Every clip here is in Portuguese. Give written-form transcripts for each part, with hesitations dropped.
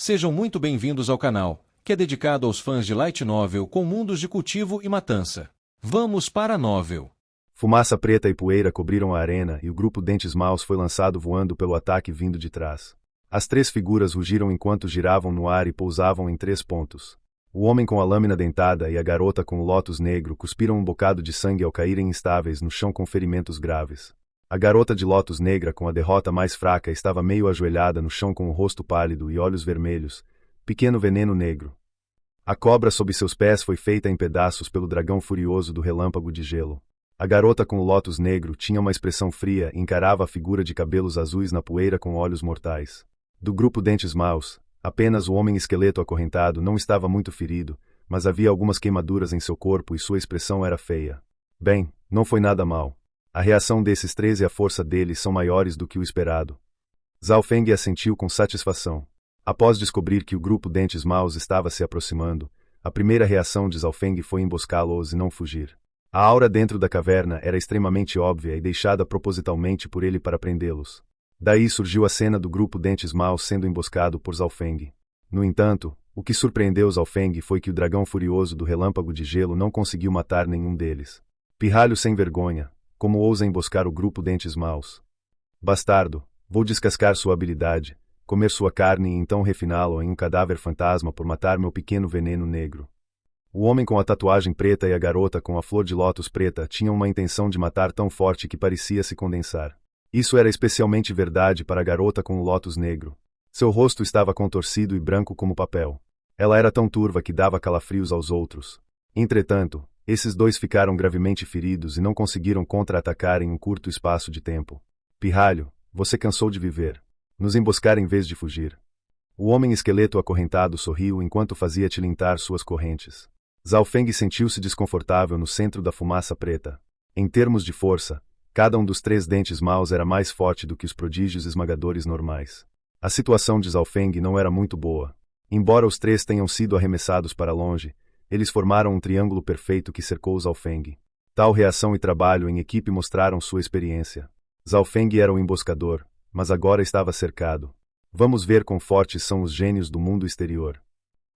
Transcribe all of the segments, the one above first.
Sejam muito bem-vindos ao canal, que é dedicado aos fãs de Light Novel com mundos de cultivo e matança. Vamos para a novel. Fumaça preta e poeira cobriram a arena e o grupo Dentes Maus foi lançado voando pelo ataque vindo de trás. As três figuras rugiram enquanto giravam no ar e pousavam em 3 pontos. O homem com a lâmina dentada e a garota com o lótus negro cuspiram um bocado de sangue ao caírem instáveis no chão com ferimentos graves. A garota de lótus negra com a derrota mais fraca estava meio ajoelhada no chão com o rosto pálido e olhos vermelhos, pequeno veneno negro. A cobra sob seus pés foi feita em pedaços pelo dragão furioso do relâmpago de gelo. A garota com o lótus negro tinha uma expressão fria e encarava a figura de cabelos azuis na poeira com olhos mortais. Do grupo Dentes Maus, apenas o homem esqueleto acorrentado não estava muito ferido, mas havia algumas queimaduras em seu corpo e sua expressão era feia. Bem, não foi nada mal. A reação desses 3 e a força deles são maiores do que o esperado. Zhao Feng assentiu com satisfação. Após descobrir que o grupo Dentes Maus estava se aproximando, a primeira reação de Zhao Feng foi emboscá-los e não fugir. A aura dentro da caverna era extremamente óbvia e deixada propositalmente por ele para prendê-los. Daí surgiu a cena do grupo Dentes Maus sendo emboscado por Zhao Feng. No entanto, o que surpreendeu Zhao Feng foi que o dragão furioso do relâmpago de gelo não conseguiu matar nenhum deles. Pirralho sem vergonha! Como ousa emboscar o grupo Dentes Maus? Bastardo, vou descascar sua habilidade, comer sua carne e então refiná-lo em um cadáver fantasma por matar meu pequeno veneno negro. O homem com a tatuagem preta e a garota com a flor de lótus preta tinham uma intenção de matar tão forte que parecia se condensar. Isso era especialmente verdade para a garota com o lótus negro. Seu rosto estava contorcido e branco como papel. Ela era tão turva que dava calafrios aos outros. Entretanto, esses 2 ficaram gravemente feridos e não conseguiram contra-atacar em um curto espaço de tempo. Pirralho, você cansou de viver. Nos emboscar em vez de fugir. O homem esqueleto acorrentado sorriu enquanto fazia tilintar suas correntes. Zhao Feng sentiu-se desconfortável no centro da fumaça preta. Em termos de força, cada um dos 3 Dentes Maus era mais forte do que os prodígios esmagadores normais. A situação de Zhao Feng não era muito boa. Embora os 3 tenham sido arremessados para longe, eles formaram um triângulo perfeito que cercou Zhao Feng. Tal reação e trabalho em equipe mostraram sua experiência. Zhao Feng era um emboscador, mas agora estava cercado. Vamos ver quão fortes são os gênios do mundo exterior.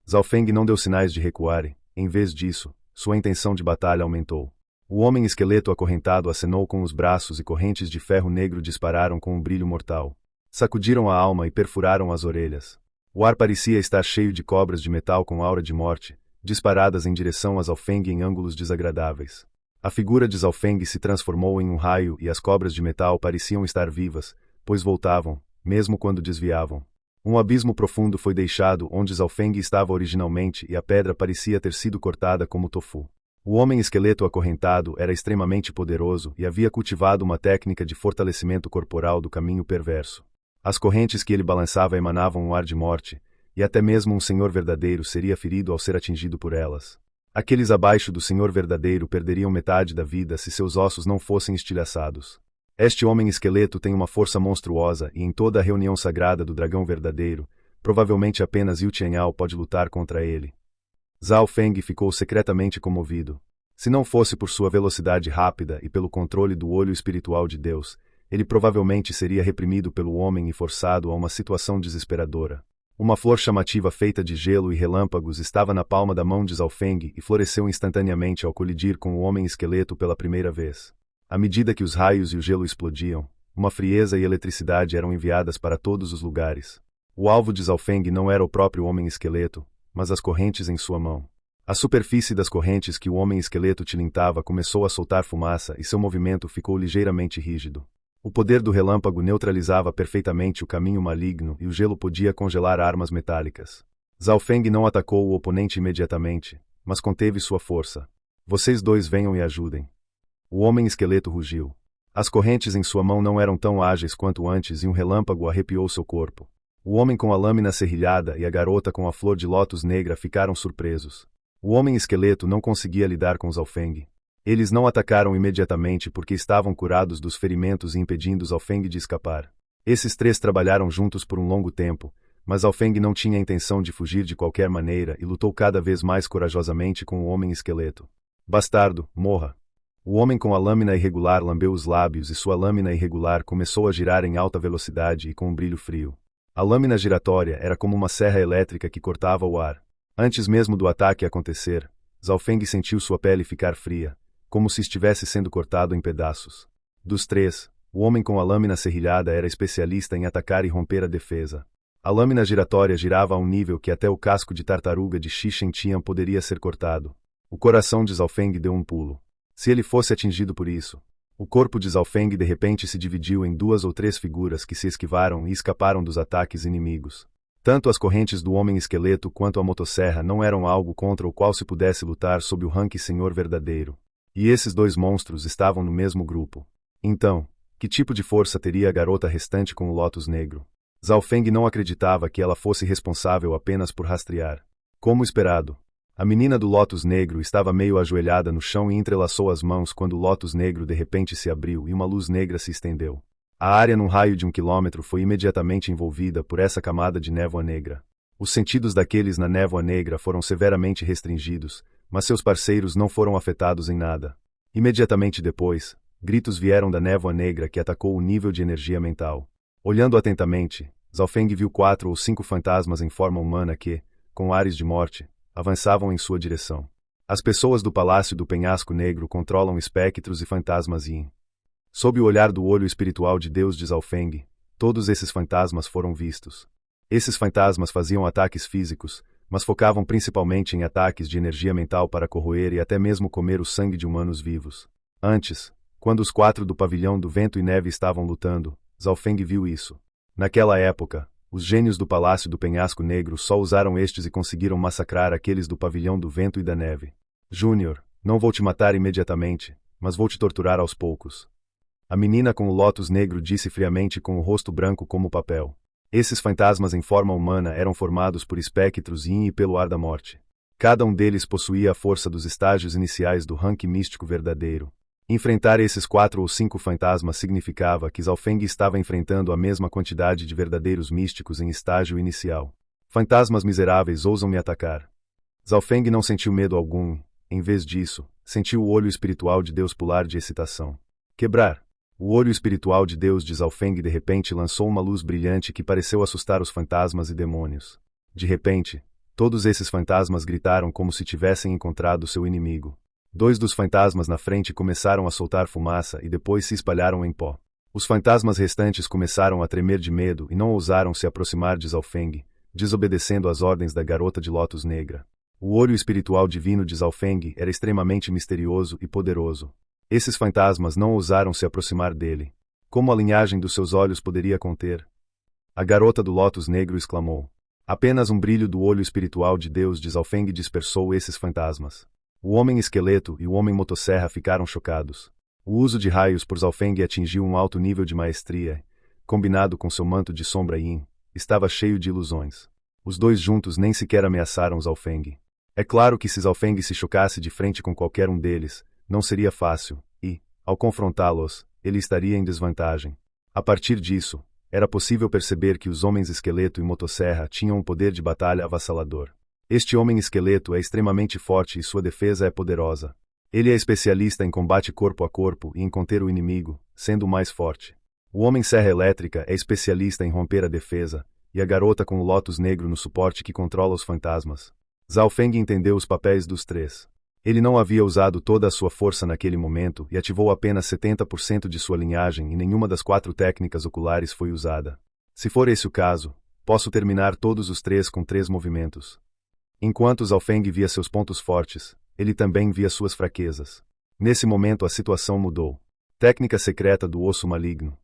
Zhao Feng não deu sinais de recuar e, em vez disso, sua intenção de batalha aumentou. O homem esqueleto acorrentado acenou com os braços e correntes de ferro negro dispararam com um brilho mortal. Sacudiram a alma e perfuraram as orelhas. O ar parecia estar cheio de cobras de metal com aura de morte, disparadas em direção a Zhao Feng em ângulos desagradáveis. A figura de Zhao Feng se transformou em um raio e as cobras de metal pareciam estar vivas, pois voltavam, mesmo quando desviavam. Um abismo profundo foi deixado onde Zhao Feng estava originalmente e a pedra parecia ter sido cortada como tofu. O homem esqueleto acorrentado era extremamente poderoso e havia cultivado uma técnica de fortalecimento corporal do caminho perverso. As correntes que ele balançava emanavam um ar de morte, e até mesmo um senhor verdadeiro seria ferido ao ser atingido por elas. Aqueles abaixo do senhor verdadeiro perderiam metade da vida se seus ossos não fossem estilhaçados. Este homem esqueleto tem uma força monstruosa e em toda a reunião sagrada do dragão verdadeiro, provavelmente apenas Yu Qianyao pode lutar contra ele. Zhao Feng ficou secretamente comovido. Se não fosse por sua velocidade rápida e pelo controle do olho espiritual de Deus, ele provavelmente seria reprimido pelo homem e forçado a uma situação desesperadora. Uma flor chamativa feita de gelo e relâmpagos estava na palma da mão de Zhao Feng e floresceu instantaneamente ao colidir com o homem esqueleto pela primeira vez. À medida que os raios e o gelo explodiam, uma frieza e eletricidade eram enviadas para todos os lugares. O alvo de Zhao Feng não era o próprio homem esqueleto, mas as correntes em sua mão. A superfície das correntes que o homem esqueleto tilintava começou a soltar fumaça e seu movimento ficou ligeiramente rígido. O poder do relâmpago neutralizava perfeitamente o caminho maligno e o gelo podia congelar armas metálicas. Zhao Feng não atacou o oponente imediatamente, mas conteve sua força. Vocês 2 venham e ajudem. O homem esqueleto rugiu. As correntes em sua mão não eram tão ágeis quanto antes e um relâmpago arrepiou seu corpo. O homem com a lâmina serrilhada e a garota com a flor de lótus negra ficaram surpresos. O homem esqueleto não conseguia lidar com Zhao Feng. Eles não atacaram imediatamente porque estavam curados dos ferimentos e impedindo Zhao Feng de escapar. Esses 3 trabalharam juntos por um longo tempo, mas Zhao Feng não tinha a intenção de fugir de qualquer maneira e lutou cada vez mais corajosamente com o homem esqueleto. Bastardo, morra! O homem com a lâmina irregular lambeu os lábios e sua lâmina irregular começou a girar em alta velocidade e com um brilho frio. A lâmina giratória era como uma serra elétrica que cortava o ar. Antes mesmo do ataque acontecer, Zhao Feng sentiu sua pele ficar fria, como se estivesse sendo cortado em pedaços. Dos três, o homem com a lâmina serrilhada era especialista em atacar e romper a defesa. A lâmina giratória girava a um nível que até o casco de tartaruga de Xi Shenqian poderia ser cortado. O coração de Zhao Feng deu um pulo. Se ele fosse atingido por isso... O corpo de Zhao Feng de repente se dividiu em 2 ou 3 figuras que se esquivaram e escaparam dos ataques inimigos. Tanto as correntes do homem-esqueleto quanto a motosserra não eram algo contra o qual se pudesse lutar sob o rank Senhor Verdadeiro. E esses 2 monstros estavam no mesmo grupo. Então, que tipo de força teria a garota restante com o Lótus Negro? Zhao Feng não acreditava que ela fosse responsável apenas por rastrear. Como esperado, a menina do Lótus Negro estava meio ajoelhada no chão e entrelaçou as mãos quando o Lótus Negro de repente se abriu e uma luz negra se estendeu. A área num raio de 1 quilômetro foi imediatamente envolvida por essa camada de névoa negra. Os sentidos daqueles na névoa negra foram severamente restringidos, mas seus parceiros não foram afetados em nada. Imediatamente depois, gritos vieram da névoa negra que atacou o nível de energia mental. Olhando atentamente, Zhao Feng viu 4 ou 5 fantasmas em forma humana que, com ares de morte, avançavam em sua direção. As pessoas do Palácio do Penhasco Negro controlam espectros e fantasmas e, sob o olhar do olho espiritual de Deus de Zhao Feng, todos esses fantasmas foram vistos. Esses fantasmas faziam ataques físicos, mas focavam principalmente em ataques de energia mental para corroer e até mesmo comer o sangue de humanos vivos. Antes, quando os 4 do Pavilhão do Vento e Neve estavam lutando, Zhao Feng viu isso. Naquela época, os gênios do Palácio do Penhasco Negro só usaram estes e conseguiram massacrar aqueles do Pavilhão do Vento e da Neve. Júnior, não vou te matar imediatamente, mas vou te torturar aos poucos. A menina com o Lótus Negro disse friamente com o rosto branco como papel. Esses fantasmas em forma humana eram formados por espectros yin e pelo ar da morte. Cada um deles possuía a força dos estágios iniciais do rank místico verdadeiro. Enfrentar esses 4 ou 5 fantasmas significava que Zhao Feng estava enfrentando a mesma quantidade de verdadeiros místicos em estágio inicial. Fantasmas miseráveis ousam me atacar. Zhao Feng não sentiu medo algum, em vez disso, sentiu o olho espiritual de Deus pular de excitação. Quebrar. O olho espiritual de Deus de Zhao Feng de repente lançou uma luz brilhante que pareceu assustar os fantasmas e demônios. De repente, todos esses fantasmas gritaram como se tivessem encontrado seu inimigo. 2 dos fantasmas na frente começaram a soltar fumaça e depois se espalharam em pó. Os fantasmas restantes começaram a tremer de medo e não ousaram se aproximar de Zhao Feng, desobedecendo às ordens da garota de Lótus Negra. O olho espiritual divino de Zhao Feng era extremamente misterioso e poderoso. Esses fantasmas não ousaram se aproximar dele. Como a linhagem dos seus olhos poderia conter? A garota do Lótus Negro exclamou. Apenas um brilho do olho espiritual de Deus de Zhao Feng dispersou esses fantasmas. O homem-esqueleto e o homem-motosserra ficaram chocados. O uso de raios por Zhao Feng atingiu um alto nível de maestria, combinado com seu manto de sombra yin, estava cheio de ilusões. Os 2 juntos nem sequer ameaçaram Zhao Feng. É claro que se Zhao Feng se chocasse de frente com qualquer um deles, não seria fácil, e, ao confrontá-los, ele estaria em desvantagem. A partir disso, era possível perceber que os homens-esqueleto e motosserra tinham um poder de batalha avassalador. Este homem-esqueleto é extremamente forte e sua defesa é poderosa. Ele é especialista em combate corpo a corpo e em conter o inimigo, sendo o mais forte. O homem-serra elétrica é especialista em romper a defesa, e a garota com o Lótus Negro no suporte que controla os fantasmas. Zhao Feng entendeu os papéis dos 3. Ele não havia usado toda a sua força naquele momento e ativou apenas 70% de sua linhagem e nenhuma das 4 técnicas oculares foi usada. Se for esse o caso, posso terminar todos os 3 com 3 movimentos. Enquanto Zhao Feng via seus pontos fortes, ele também via suas fraquezas. Nesse momento a situação mudou. Técnica secreta do osso maligno.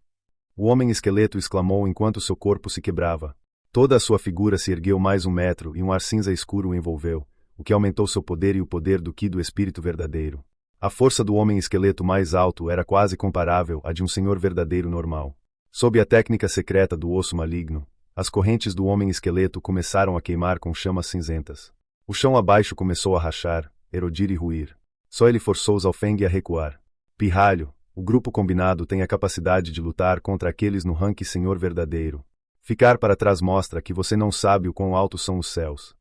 O homem-esqueleto exclamou enquanto seu corpo se quebrava. Toda a sua figura se ergueu mais 1 metro e um ar cinza escuro o envolveu, o que aumentou seu poder e o poder do Ki do espírito verdadeiro. A força do homem-esqueleto mais alto era quase comparável à de um senhor verdadeiro normal. Sob a técnica secreta do osso maligno, as correntes do homem-esqueleto começaram a queimar com chamas cinzentas. O chão abaixo começou a rachar, erodir e ruir. Só ele forçou Zhao Feng a recuar. Pirralho, o grupo combinado tem a capacidade de lutar contra aqueles no rank Senhor Verdadeiro. Ficar para trás mostra que você não sabe o quão altos são os céus.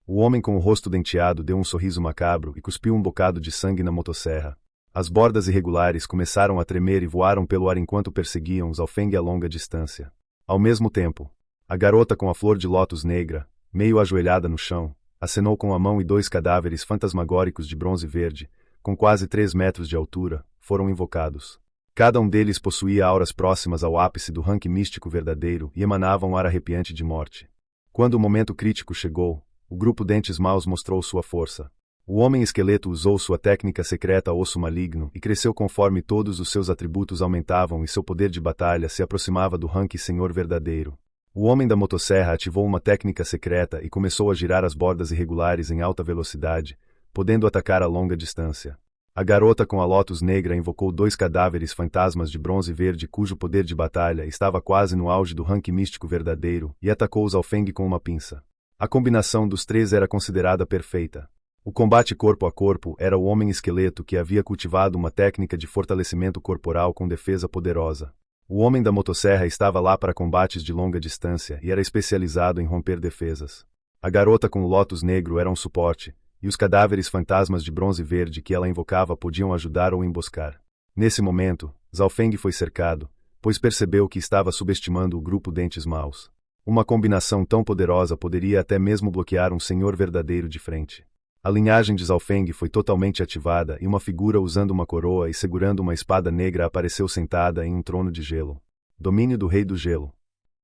O homem com o rosto denteado deu um sorriso macabro e cuspiu um bocado de sangue na motosserra. As bordas irregulares começaram a tremer e voaram pelo ar enquanto perseguiam Zhao Feng a longa distância. Ao mesmo tempo, A garota com a flor de lótus negra, meio ajoelhada no chão, acenou com a mão e 2 cadáveres fantasmagóricos de bronze verde, com quase 3 metros de altura, foram invocados. Cada um deles possuía auras próximas ao ápice do rank místico verdadeiro e emanava um ar arrepiante de morte. Quando o momento crítico chegou, o grupo Dentes Maus mostrou sua força. O homem esqueleto usou sua técnica secreta Osso Maligno e cresceu conforme todos os seus atributos aumentavam e seu poder de batalha se aproximava do rank Senhor verdadeiro. O homem da motosserra ativou uma técnica secreta e começou a girar as bordas irregulares em alta velocidade, podendo atacar a longa distância. A garota com a lótus negra invocou 2 cadáveres fantasmas de bronze verde cujo poder de batalha estava quase no auge do rank místico verdadeiro e atacou os Alfeng com uma pinça. A combinação dos 3 era considerada perfeita. O combate corpo a corpo era o homem esqueleto que havia cultivado uma técnica de fortalecimento corporal com defesa poderosa. O homem da motosserra estava lá para combates de longa distância e era especializado em romper defesas. A garota com o lótus negro era um suporte, e os cadáveres fantasmas de bronze verde que ela invocava podiam ajudar ou emboscar. Nesse momento, Zhaofeng foi cercado, pois percebeu que estava subestimando o grupo Dentes Maus. Uma combinação tão poderosa poderia até mesmo bloquear um senhor verdadeiro de frente. A linhagem de Zhaofeng foi totalmente ativada e uma figura usando uma coroa e segurando uma espada negra apareceu sentada em um trono de gelo. Domínio do Rei do Gelo.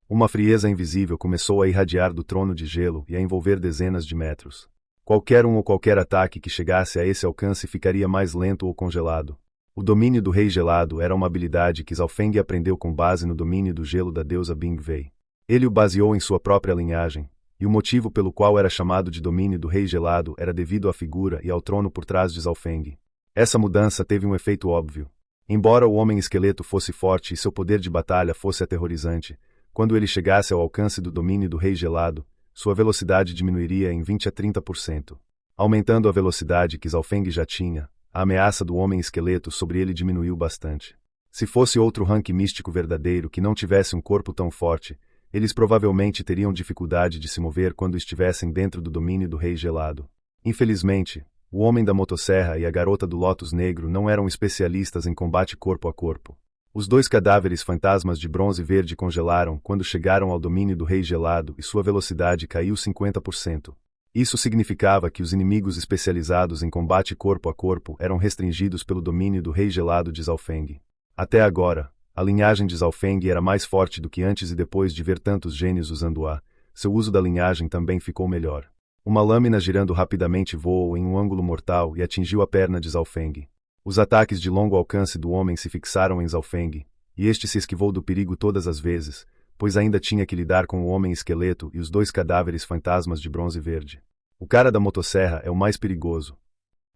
Uma frieza invisível começou a irradiar do trono de gelo e a envolver dezenas de metros. Qualquer um ou qualquer ataque que chegasse a esse alcance ficaria mais lento ou congelado. O domínio do Rei Gelado era uma habilidade que Zhaofeng aprendeu com base no domínio do gelo da deusa Bing-Wei. Ele o baseou em sua própria linhagem, e o motivo pelo qual era chamado de domínio do Rei Gelado era devido à figura e ao trono por trás de Zhaofeng. Essa mudança teve um efeito óbvio. Embora o homem esqueleto fosse forte e seu poder de batalha fosse aterrorizante, quando ele chegasse ao alcance do domínio do Rei Gelado, sua velocidade diminuiria em 20 a 30%. Aumentando a velocidade que Zhaofeng já tinha, a ameaça do homem esqueleto sobre ele diminuiu bastante. Se fosse outro rank místico verdadeiro que não tivesse um corpo tão forte, eles provavelmente teriam dificuldade de se mover quando estivessem dentro do domínio do Rei Gelado. Infelizmente, o homem da motosserra e a garota do lótus negro não eram especialistas em combate corpo a corpo. Os 2 cadáveres fantasmas de bronze verde congelaram quando chegaram ao domínio do Rei Gelado e sua velocidade caiu 50%. Isso significava que os inimigos especializados em combate corpo a corpo eram restringidos pelo domínio do Rei Gelado de Zhaofeng. Até agora, a linhagem de Zhaofeng era mais forte do que antes e depois de ver tantos gênios usando-a, seu uso da linhagem também ficou melhor. Uma lâmina girando rapidamente voou em um ângulo mortal e atingiu a perna de Zhaofeng. Os ataques de longo alcance do homem se fixaram em Zhaofeng, e este se esquivou do perigo todas as vezes, pois ainda tinha que lidar com o homem esqueleto e os 2 cadáveres fantasmas de bronze verde. O cara da motosserra é o mais perigoso.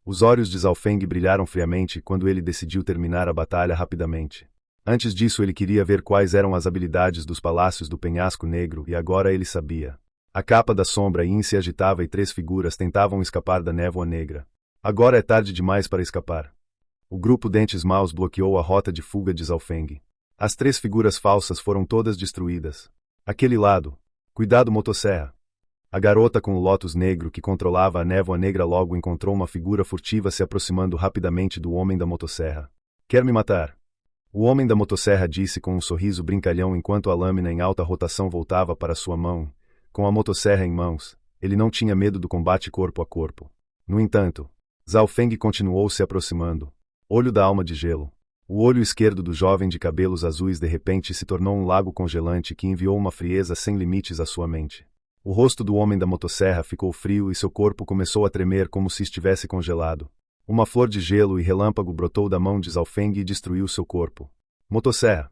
Os olhos de Zhaofeng brilharam friamente quando ele decidiu terminar a batalha rapidamente. Antes disso ele queria ver quais eram as habilidades dos palácios do penhasco negro e agora ele sabia. A capa da sombra Yin se agitava e 3 figuras tentavam escapar da névoa negra. Agora é tarde demais para escapar. O grupo Dentes Maus bloqueou a rota de fuga de Zhaofeng. As 3 figuras falsas foram todas destruídas. Aquele lado. Cuidado, motosserra. A garota com o lótus negro que controlava a névoa negra logo encontrou uma figura furtiva se aproximando rapidamente do homem da motosserra. Quer me matar? O homem da motosserra disse com um sorriso brincalhão enquanto a lâmina em alta rotação voltava para sua mão. Com a motosserra em mãos, ele não tinha medo do combate corpo a corpo. No entanto, Zhaofeng continuou se aproximando. Olho da alma de gelo. O olho esquerdo do jovem de cabelos azuis de repente se tornou um lago congelante que enviou uma frieza sem limites à sua mente. O rosto do homem da motosserra ficou frio e seu corpo começou a tremer como se estivesse congelado. Uma flor de gelo e relâmpago brotou da mão de Zhaofeng e destruiu seu corpo. Motosserra.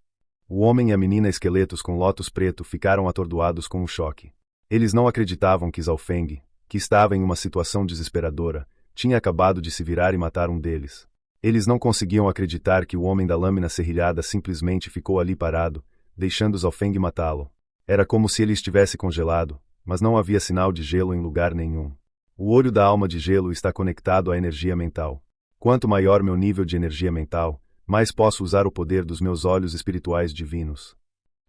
O homem e a menina esqueletos com lótus preto ficaram atordoados com o choque. Eles não acreditavam que Zhaofeng, que estava em uma situação desesperadora, tinha acabado de se virar e matar um deles. Eles não conseguiam acreditar que o homem da lâmina serrilhada simplesmente ficou ali parado, deixando Zhaofeng matá-lo. Era como se ele estivesse congelado, mas não havia sinal de gelo em lugar nenhum. O olho da alma de gelo está conectado à energia mental. Quanto maior meu nível de energia mental, mais posso usar o poder dos meus olhos espirituais divinos.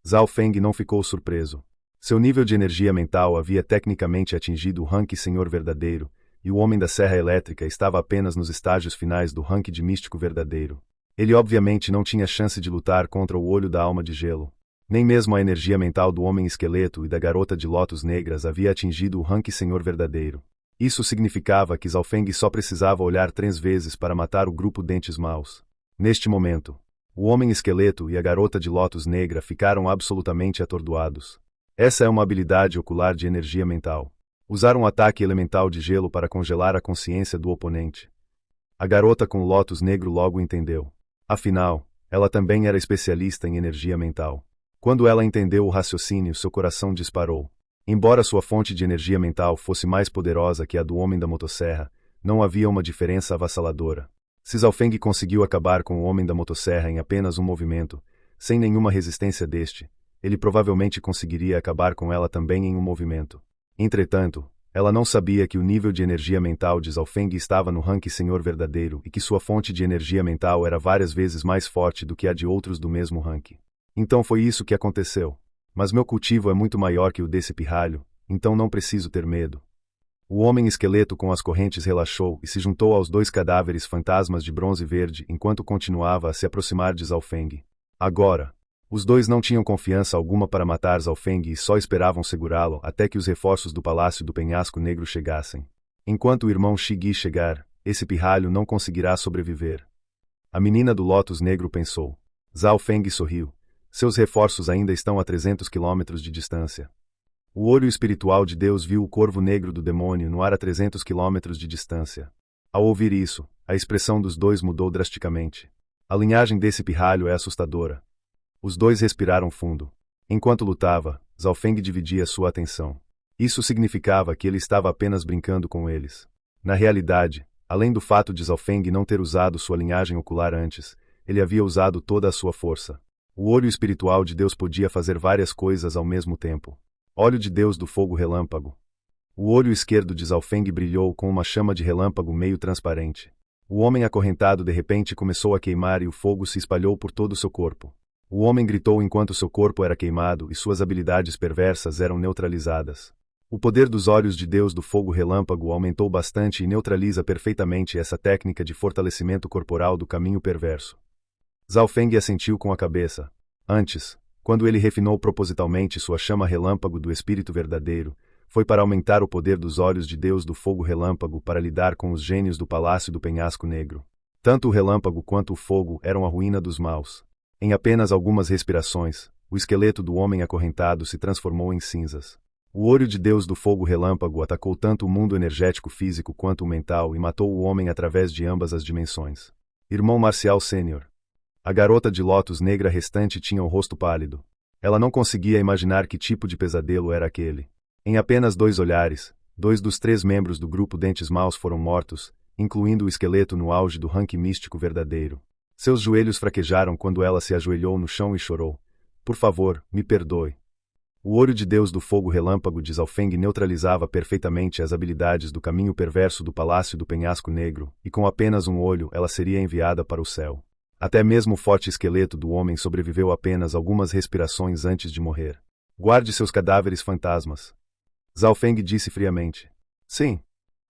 Zhaofeng não ficou surpreso. Seu nível de energia mental havia tecnicamente atingido o rank Senhor Verdadeiro, e o Homem da Serra Elétrica estava apenas nos estágios finais do rank de Místico Verdadeiro. Ele obviamente não tinha chance de lutar contra o Olho da Alma de Gelo. Nem mesmo a energia mental do homem esqueleto e da garota de lótus negras havia atingido o rank senhor verdadeiro. Isso significava que Zhao Feng só precisava olhar 3 vezes para matar o grupo Dentes Maus. Neste momento, o homem esqueleto e a garota de lótus negra ficaram absolutamente atordoados. Essa é uma habilidade ocular de energia mental. Usar um ataque elemental de gelo para congelar a consciência do oponente. A garota com o lótus negro logo entendeu. Afinal, ela também era especialista em energia mental. Quando ela entendeu o raciocínio, seu coração disparou. Embora sua fonte de energia mental fosse mais poderosa que a do homem da motosserra, não havia uma diferença avassaladora. Se Zhao Feng conseguiu acabar com o homem da motosserra em apenas um movimento, sem nenhuma resistência deste, ele provavelmente conseguiria acabar com ela também em um movimento. Entretanto, ela não sabia que o nível de energia mental de Zhao Feng estava no rank senhor verdadeiro e que sua fonte de energia mental era várias vezes mais forte do que a de outros do mesmo rank. Então foi isso que aconteceu. Mas meu cultivo é muito maior que o desse pirralho, então não preciso ter medo. O homem esqueleto com as correntes relaxou e se juntou aos 2 cadáveres fantasmas de bronze verde enquanto continuava a se aproximar de Zhao Feng. Agora, os 2 não tinham confiança alguma para matar Zhao Feng e só esperavam segurá-lo até que os reforços do Palácio do Penhasco Negro chegassem. Enquanto o irmão Shigi chegar, esse pirralho não conseguirá sobreviver. A menina do Lótus Negro pensou. Zhao Feng sorriu. Seus reforços ainda estão a 300 quilômetros de distância. O olho espiritual de Deus viu o corvo negro do demônio no ar a 300 quilômetros de distância. Ao ouvir isso, a expressão dos 2 mudou drasticamente. A linhagem desse pirralho é assustadora. Os 2 respiraram fundo. Enquanto lutava, Zhao Feng dividia sua atenção. Isso significava que ele estava apenas brincando com eles. Na realidade, além do fato de Zhao Feng não ter usado sua linhagem ocular antes, ele havia usado toda a sua força. O olho espiritual de Deus podia fazer várias coisas ao mesmo tempo. Olho de Deus do fogo relâmpago. O olho esquerdo de Zhao Feng brilhou com uma chama de relâmpago meio transparente. O homem acorrentado de repente começou a queimar e o fogo se espalhou por todo o seu corpo. O homem gritou enquanto seu corpo era queimado e suas habilidades perversas eram neutralizadas. O poder dos olhos de Deus do fogo relâmpago aumentou bastante e neutraliza perfeitamente essa técnica de fortalecimento corporal do caminho perverso. Zhao Feng assentiu com a cabeça. Antes, quando ele refinou propositalmente sua chama relâmpago do espírito verdadeiro, foi para aumentar o poder dos olhos de Deus do fogo relâmpago para lidar com os gênios do Palácio do Penhasco Negro. Tanto o relâmpago quanto o fogo eram a ruína dos maus. Em apenas algumas respirações, o esqueleto do homem acorrentado se transformou em cinzas. O olho de Deus do fogo relâmpago atacou tanto o mundo energético físico quanto o mental e matou o homem através de ambas as dimensões. Irmão Marcial Sênior. A garota de lótus negra restante tinha o rosto pálido. Ela não conseguia imaginar que tipo de pesadelo era aquele. Em apenas 2 olhares, 2 dos 3 membros do grupo Dentes Maus foram mortos, incluindo o esqueleto no auge do rank místico verdadeiro. Seus joelhos fraquejaram quando ela se ajoelhou no chão e chorou. Por favor, me perdoe. O olho de Deus do fogo relâmpago de Zhao Feng neutralizava perfeitamente as habilidades do caminho perverso do Palácio do Penhasco Negro, e com apenas um olho ela seria enviada para o céu. Até mesmo o forte esqueleto do homem sobreviveu apenas algumas respirações antes de morrer. Guarde seus cadáveres fantasmas. Zhao Feng disse friamente. Sim.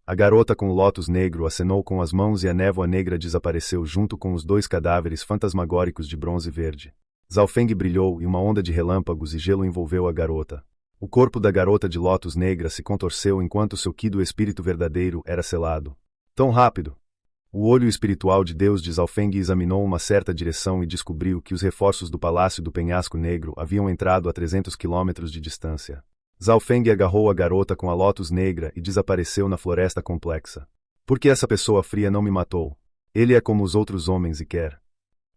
A garota com o lótus negro acenou com as mãos e a névoa negra desapareceu junto com os 2 cadáveres fantasmagóricos de bronze verde. Zhao Feng brilhou e uma onda de relâmpagos e gelo envolveu a garota. O corpo da garota de lótus negra se contorceu enquanto seu ki do espírito verdadeiro era selado. Tão rápido! O olho espiritual de Deus de Zhao Feng examinou uma certa direção e descobriu que os reforços do Palácio do Penhasco Negro haviam entrado a 300 quilômetros de distância. Zhao Feng agarrou a garota com a lótus negra e desapareceu na floresta complexa. Por que essa pessoa fria não me matou? Ele é como os outros homens e quer.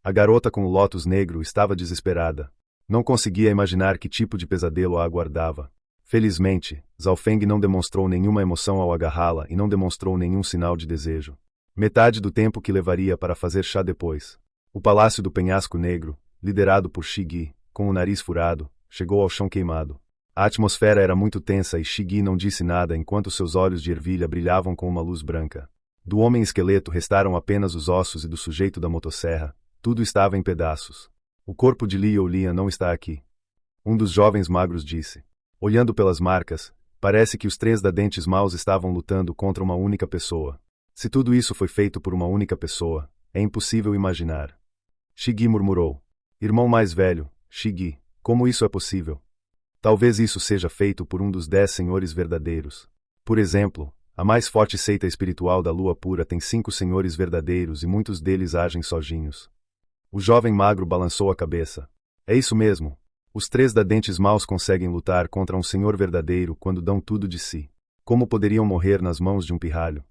A garota com o lótus negro estava desesperada. Não conseguia imaginar que tipo de pesadelo a aguardava. Felizmente, Zhao Feng não demonstrou nenhuma emoção ao agarrá-la e não demonstrou nenhum sinal de desejo. Metade do tempo que levaria para fazer chá depois. O Palácio do Penhasco Negro, liderado por Shigi, com o nariz furado, chegou ao chão queimado. A atmosfera era muito tensa e Shigi não disse nada enquanto seus olhos de ervilha brilhavam com uma luz branca. Do homem esqueleto restaram apenas os ossos e do sujeito da motosserra, tudo estava em pedaços. O corpo de Liu Lian não está aqui. Um dos jovens magros disse. Olhando pelas marcas, parece que os 3 da Dentes Maus estavam lutando contra uma única pessoa. Se tudo isso foi feito por uma única pessoa, é impossível imaginar. Shigi murmurou. Irmão mais velho, Shigi, Como isso é possível? Talvez isso seja feito por um dos 10 senhores verdadeiros. Por exemplo, a mais forte seita espiritual da lua pura tem 5 senhores verdadeiros e muitos deles agem sozinhos. O jovem magro balançou a cabeça. É isso mesmo. Os 3 da Dentes Maus conseguem lutar contra um senhor verdadeiro quando dão tudo de si. Como poderiam morrer nas mãos de um pirralho?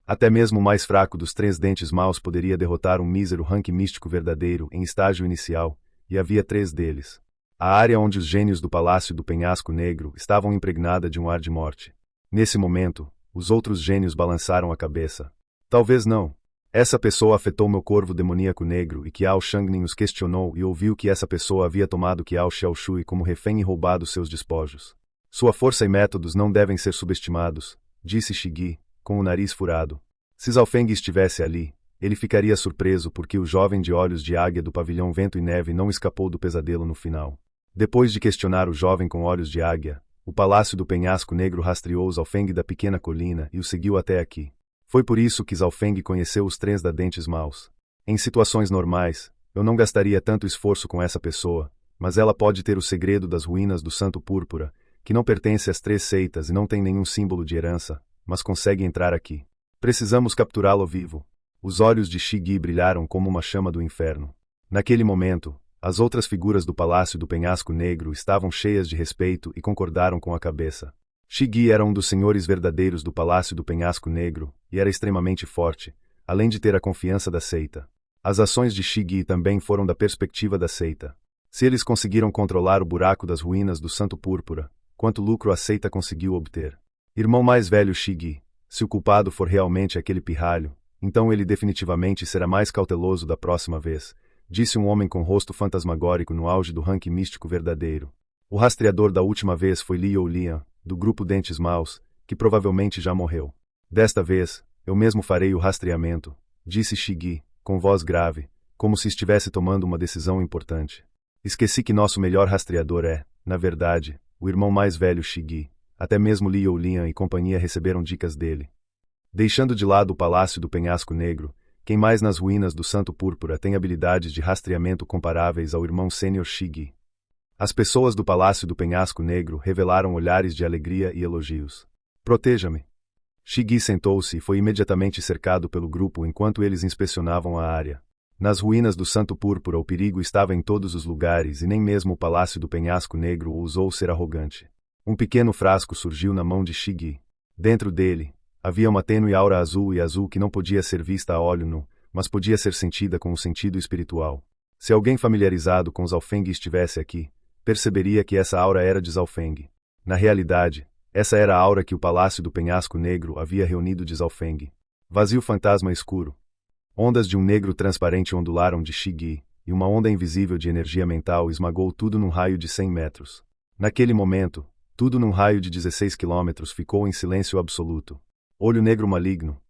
Até mesmo o mais fraco dos 3 Dentes Maus poderia derrotar um mísero rank místico verdadeiro em estágio inicial, e havia 3 deles. A área onde os gênios do Palácio do Penhasco Negro estavam impregnada de um ar de morte. Nesse momento, os outros gênios balançaram a cabeça. Talvez não. Essa pessoa afetou meu corvo demoníaco negro e Qiao Shangnin os questionou e ouviu que essa pessoa havia tomado Qiao Xiaoshui como refém e roubado seus despojos. Sua força e métodos não devem ser subestimados, disse Shigi, com o nariz furado. Se Zhao Feng estivesse ali, ele ficaria surpreso porque o jovem de olhos de águia do pavilhão Vento e Neve não escapou do pesadelo no final. Depois de questionar o jovem com olhos de águia, o Palácio do Penhasco Negro rastreou Zhao Feng da pequena colina e o seguiu até aqui. Foi por isso que Zhao Feng conheceu os 3 da Dentes Maus. Em situações normais, eu não gastaria tanto esforço com essa pessoa, mas ela pode ter o segredo das ruínas do Santo Púrpura, que não pertence às 3 seitas e não tem nenhum símbolo de herança, mas consegue entrar aqui. Precisamos capturá-lo vivo. Os olhos de Shigi brilharam como uma chama do inferno. Naquele momento, as outras figuras do Palácio do Penhasco Negro estavam cheias de respeito e concordaram com a cabeça. Shigi era um dos senhores verdadeiros do Palácio do Penhasco Negro, e era extremamente forte, além de ter a confiança da seita. As ações de Shigi também foram da perspectiva da seita. Se eles conseguiram controlar o buraco das ruínas do Santo Púrpura, quanto lucro a seita conseguiu obter? Irmão mais velho Shigi, se o culpado for realmente aquele pirralho, então ele definitivamente será mais cauteloso da próxima vez, disse um homem com rosto fantasmagórico no auge do rank místico verdadeiro. O rastreador da última vez foi Liu Lian, do grupo Dentes Maus, que provavelmente já morreu. Desta vez, eu mesmo farei o rastreamento, disse Shigi, com voz grave, como se estivesse tomando uma decisão importante. Esqueci que nosso melhor rastreador é, na verdade, o irmão mais velho Shigi. Até mesmo Liu Lian e companhia receberam dicas dele. Deixando de lado o Palácio do Penhasco Negro, quem mais nas ruínas do Santo Púrpura tem habilidades de rastreamento comparáveis ao irmão sênior Shigi? As pessoas do Palácio do Penhasco Negro revelaram olhares de alegria e elogios. Proteja-me. Shigi sentou-se e foi imediatamente cercado pelo grupo enquanto eles inspecionavam a área. Nas ruínas do Santo Púrpura o perigo estava em todos os lugares e nem mesmo o Palácio do Penhasco Negro ousou ser arrogante. Um pequeno frasco surgiu na mão de Shigi. Dentro dele, havia uma tênue aura azul e azul que não podia ser vista a olho nu, mas podia ser sentida com o sentido espiritual. Se alguém familiarizado com Zhao Feng estivesse aqui, perceberia que essa aura era de Zhao Feng. Na realidade, essa era a aura que o Palácio do Penhasco Negro havia reunido de Zhao Feng. Vazio fantasma escuro. Ondas de um negro transparente ondularam de Shigi, e uma onda invisível de energia mental esmagou tudo num raio de 100 metros. Naquele momento, tudo num raio de 16 quilômetros ficou em silêncio absoluto. Olho negro maligno.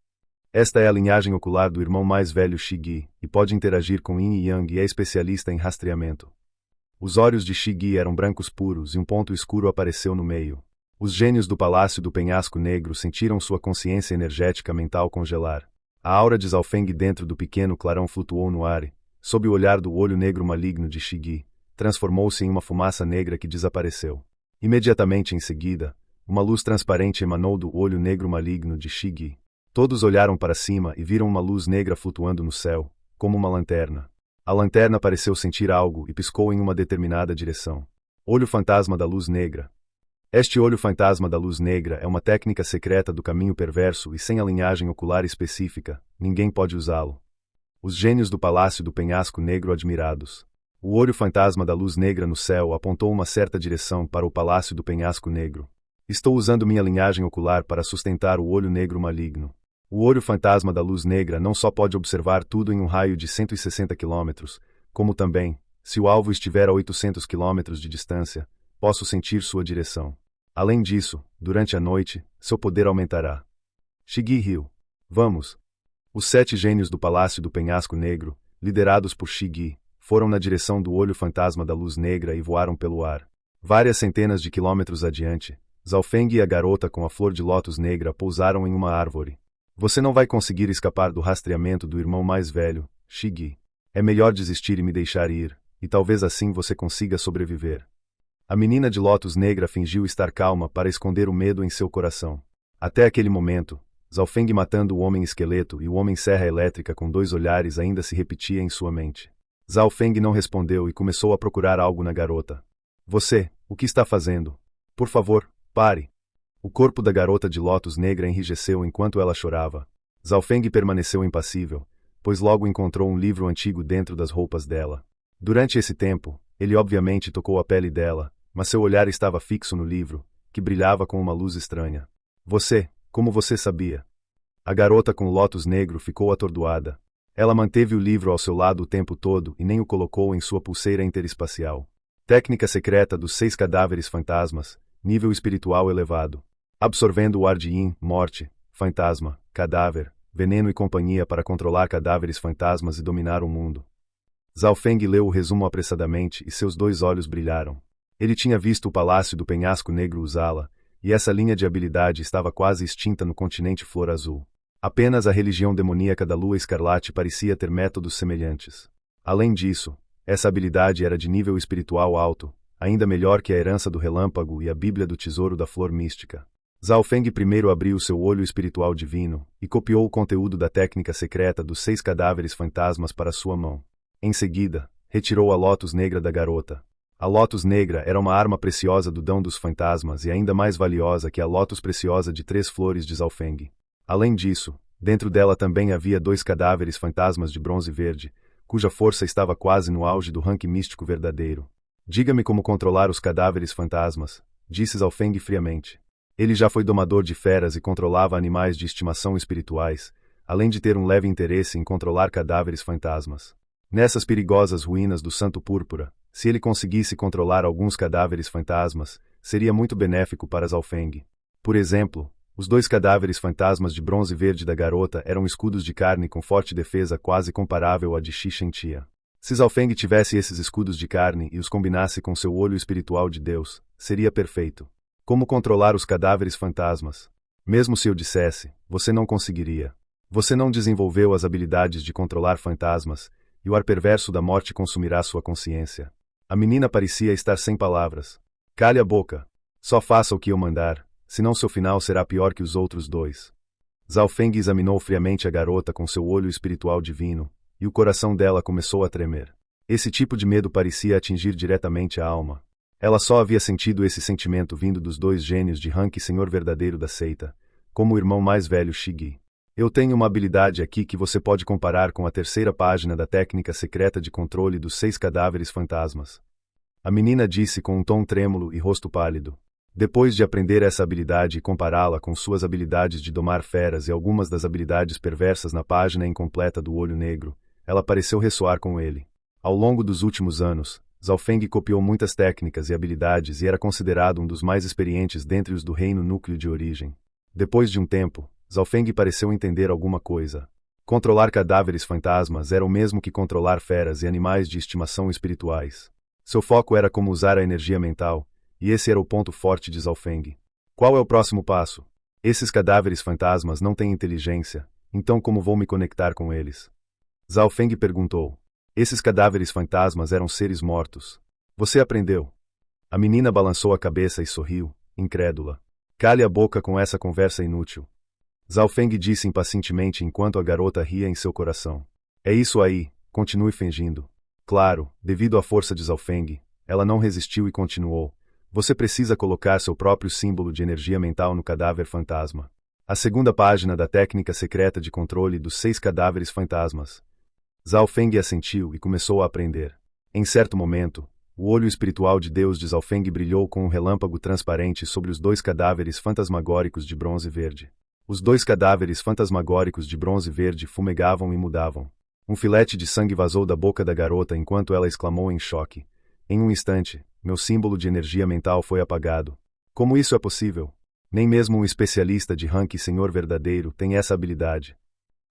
Esta é a linhagem ocular do irmão mais velho Shigi, e pode interagir com Yin e Yang e é especialista em rastreamento. Os olhos de Shigi eram brancos puros e um ponto escuro apareceu no meio. Os gênios do Palácio do Penhasco Negro sentiram sua consciência energética mental congelar. A aura de Zhao Feng dentro do pequeno clarão flutuou no ar e, sob o olhar do olho negro maligno de Shigi, transformou-se em uma fumaça negra que desapareceu. Imediatamente em seguida, uma luz transparente emanou do olho negro maligno de Shigi. Todos olharam para cima e viram uma luz negra flutuando no céu, como uma lanterna. A lanterna pareceu sentir algo e piscou em uma determinada direção. Olho fantasma da luz negra. Este olho fantasma da luz negra é uma técnica secreta do caminho perverso e sem a linhagem ocular específica, ninguém pode usá-lo. Os gênios do Palácio do Penhasco Negro admirados. O olho fantasma da luz negra no céu apontou uma certa direção para o Palácio do Penhasco Negro. Estou usando minha linhagem ocular para sustentar o olho negro maligno. O olho fantasma da luz negra não só pode observar tudo em um raio de 160 quilômetros, como também, se o alvo estiver a 800 quilômetros de distância, posso sentir sua direção. Além disso, durante a noite, seu poder aumentará. Shigi riu. Vamos. Os 7 gênios do Palácio do Penhasco Negro, liderados por Shigi, foram na direção do olho fantasma da luz negra e voaram pelo ar. Várias centenas de quilômetros adiante, Zhao Feng e a garota com a flor de lótus negra pousaram em uma árvore. Você não vai conseguir escapar do rastreamento do irmão mais velho, Shigi. É melhor desistir e me deixar ir, e talvez assim você consiga sobreviver. A menina de lótus negra fingiu estar calma para esconder o medo em seu coração. Até aquele momento, Zhao Feng matando o homem esqueleto e o homem serra elétrica com 2 olhares ainda se repetia em sua mente. Zhao Feng não respondeu e começou a procurar algo na garota. Você, o que está fazendo? Por favor, pare. O corpo da garota de lótus negra enrijeceu enquanto ela chorava. Zhao Feng permaneceu impassível, pois logo encontrou um livro antigo dentro das roupas dela. Durante esse tempo, ele obviamente tocou a pele dela, mas seu olhar estava fixo no livro, que brilhava com uma luz estranha. Você, como você sabia? A garota com o lótus negro ficou atordoada. Ela manteve o livro ao seu lado o tempo todo e nem o colocou em sua pulseira interespacial. Técnica secreta dos 6 cadáveres fantasmas, nível espiritual elevado. Absorvendo o ar de yin, morte, fantasma, cadáver, veneno e companhia para controlar cadáveres fantasmas e dominar o mundo. Zhao Feng leu o resumo apressadamente e seus 2 olhos brilharam. Ele tinha visto o Palácio do Penhasco Negro usá-la, e essa linha de habilidade estava quase extinta no continente Flor Azul. Apenas a religião demoníaca da Lua Escarlate parecia ter métodos semelhantes. Além disso, essa habilidade era de nível espiritual alto, ainda melhor que a herança do relâmpago e a Bíblia do Tesouro da Flor Mística. Zhao Feng primeiro abriu seu olho espiritual divino e copiou o conteúdo da técnica secreta dos 6 cadáveres fantasmas para sua mão. Em seguida, retirou a lótus negra da garota. A lótus negra era uma arma preciosa do Dão dos Fantasmas e ainda mais valiosa que a lótus preciosa de 3 flores de Zhao Feng. Além disso, dentro dela também havia 2 cadáveres fantasmas de bronze verde, cuja força estava quase no auge do rank místico verdadeiro. Diga-me como controlar os cadáveres fantasmas, disse Zhao Feng friamente. Ele já foi domador de feras e controlava animais de estimação espirituais, além de ter um leve interesse em controlar cadáveres fantasmas. Nessas perigosas ruínas do Santo Púrpura, se ele conseguisse controlar alguns cadáveres fantasmas, seria muito benéfico para Zhao Feng. Por exemplo, os 2 cadáveres fantasmas de bronze verde da garota eram escudos de carne com forte defesa quase comparável à de Shi Shentia. Se Zhao Feng tivesse esses escudos de carne e os combinasse com seu olho espiritual de Deus, seria perfeito. Como controlar os cadáveres fantasmas? Mesmo se eu dissesse, você não conseguiria. Você não desenvolveu as habilidades de controlar fantasmas, e o ar perverso da morte consumirá sua consciência. A menina parecia estar sem palavras. Cale a boca. Só faça o que eu mandar, senão seu final será pior que os outros 2. Zhao Feng examinou friamente a garota com seu olho espiritual divino, e o coração dela começou a tremer. Esse tipo de medo parecia atingir diretamente a alma. Ela só havia sentido esse sentimento vindo dos 2 gênios de rank senhor verdadeiro da seita, como o irmão mais velho Shigi. Eu tenho uma habilidade aqui que você pode comparar com a 3ª página da técnica secreta de controle dos 6 cadáveres fantasmas. A menina disse com um tom trêmulo e rosto pálido. Depois de aprender essa habilidade e compará-la com suas habilidades de domar feras e algumas das habilidades perversas na página incompleta do Olho Negro, ela pareceu ressoar com ele. Ao longo dos últimos anos, Zhao Feng copiou muitas técnicas e habilidades e era considerado um dos mais experientes dentre os do reino núcleo de origem. Depois de um tempo, Zhao Feng pareceu entender alguma coisa. Controlar cadáveres fantasmas era o mesmo que controlar feras e animais de estimação espirituais. Seu foco era como usar a energia mental, e esse era o ponto forte de Zhao Feng. Qual é o próximo passo? Esses cadáveres fantasmas não têm inteligência, então como vou me conectar com eles? Zhao Feng perguntou. Esses cadáveres fantasmas eram seres mortos. Você aprendeu? A menina balançou a cabeça e sorriu, incrédula. Cale a boca com essa conversa inútil. Zhao Feng disse impacientemente enquanto a garota ria em seu coração. É isso aí, continue fingindo. Claro, devido à força de Zhao Feng, ela não resistiu e continuou. Você precisa colocar seu próprio símbolo de energia mental no cadáver fantasma. A 2ª página da técnica secreta de controle dos 6 cadáveres fantasmas. Zhao Feng assentiu e começou a aprender. Em certo momento, o olho espiritual de Deus de Zhao Feng brilhou com um relâmpago transparente sobre os 2 cadáveres fantasmagóricos de bronze verde. Os 2 cadáveres fantasmagóricos de bronze verde fumegavam e mudavam. Um filete de sangue vazou da boca da garota enquanto ela exclamou em choque. Em um instante, meu símbolo de energia mental foi apagado. Como isso é possível? Nem mesmo um especialista de rank senhor verdadeiro tem essa habilidade.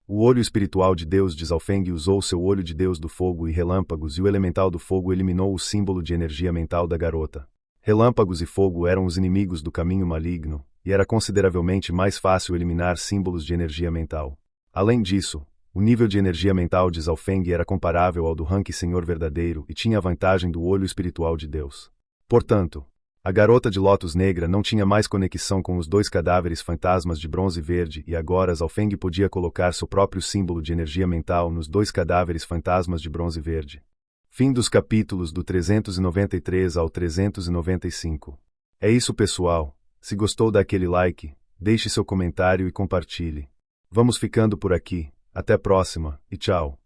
O olho espiritual de Deus de Zhao Feng usou seu olho de Deus do fogo e relâmpagos e o elemental do fogo eliminou o símbolo de energia mental da garota. Relâmpagos e fogo eram os inimigos do caminho maligno, e era consideravelmente mais fácil eliminar símbolos de energia mental. Além disso, O nível de energia mental de Zhao Feng era comparável ao do Hanque Senhor Verdadeiro e tinha a vantagem do olho espiritual de Deus. Portanto, a garota de Lótus Negra não tinha mais conexão com os dois cadáveres fantasmas de bronze verde e agora Zhao Feng podia colocar seu próprio símbolo de energia mental nos dois cadáveres fantasmas de bronze verde. Fim dos capítulos do 393 ao 395. É isso, pessoal. Se gostou, dá aquele like, deixe seu comentário e compartilhe. Vamos ficando por aqui. Até a próxima, e tchau.